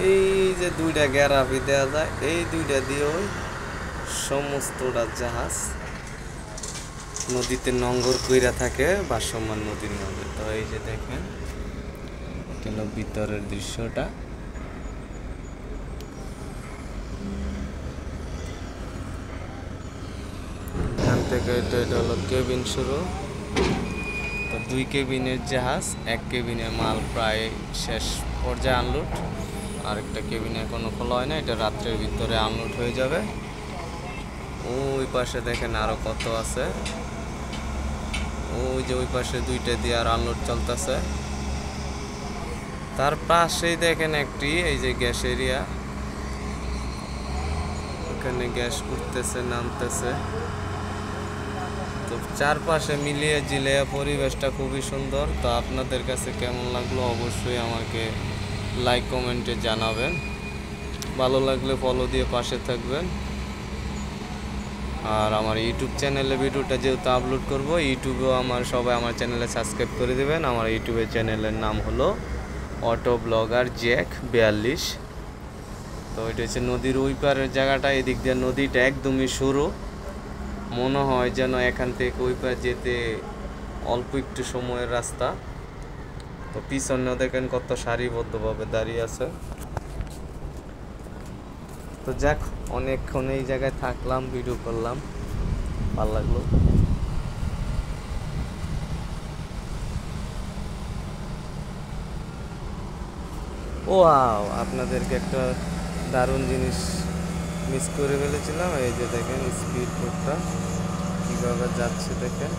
এই যে দুইটা গ্যারাপি দেওয়া যায়, এই দুইটা দিয়ে ওই সমস্তটা জাহাজ নদীতে নঙ্গর কইরা থাকে ভাসমান নদীর মধ্যে। তো এই যে দেখেন এটা ভিতরের দৃশ্যটা। এখান থেকে এটা হলো কেবিন শুরু। তো 2 কেবিনের জাহাজ, 1 কেবিনের মাল প্রায় শেষ পর্যায়ে আনলোড, আরেকটা কেবিন এখনো খোলা হয় না, এটা রাত্রের ভিতরে আনলোড হয়ে যাবে। ওই পাশে দেখেন আরো কত আছে, ওই যে ওই পাশে 2টা দিয়ে আর আনলোড চলতেছে। তার পাশেই দেখেন একটি এই যে গ্যাস এরিয়া, ওখানে গ্যাস উঠতেছে নামতেছে। তো চারপাশে মিলিয়ে জিলিয়ে পরিবেশটা খুবই সুন্দর। তো আপনাদের কাছে কেমন লাগলো অবশ্যই আমাকে লাইক কমেন্টে জানাবেন। ভালো লাগলে ফলো দিয়ে পাশে থাকবেন। আর আমার ইউটিউব চ্যানেলে ভিডিওটা যেহেতু আপলোড করব, ইউটিউবেও সবাই আমার চ্যানেলে সাবস্ক্রাইব করে দেবেন। আমার ইউটিউবের চ্যানেলের নাম হলো অটো ব্লগার জ্যাক 42। তো এটা হচ্ছে নদীর ওই পারের জায়গাটা, এদিক দিয়ে নদীটা একদমই সরু, মনে হয় যেন এখান থেকে ওই পার যেতে অল্প একটু সময়ের রাস্তা। তো পিছনেও দেখেন কত সারিবদ্ধভাবে দাঁড়িয়ে আছে। তো যাক, অনেকক্ষণ এই জায়গায় থাকলাম, ভিডিও করলাম, ভালো লাগলো। ওয়াও, আপনাদেরকে একটা দারুণ জিনিস মিস করে ফেলেছিলাম। এই যে দেখেন স্পিড বোটটা কীভাবে যাচ্ছে দেখেন।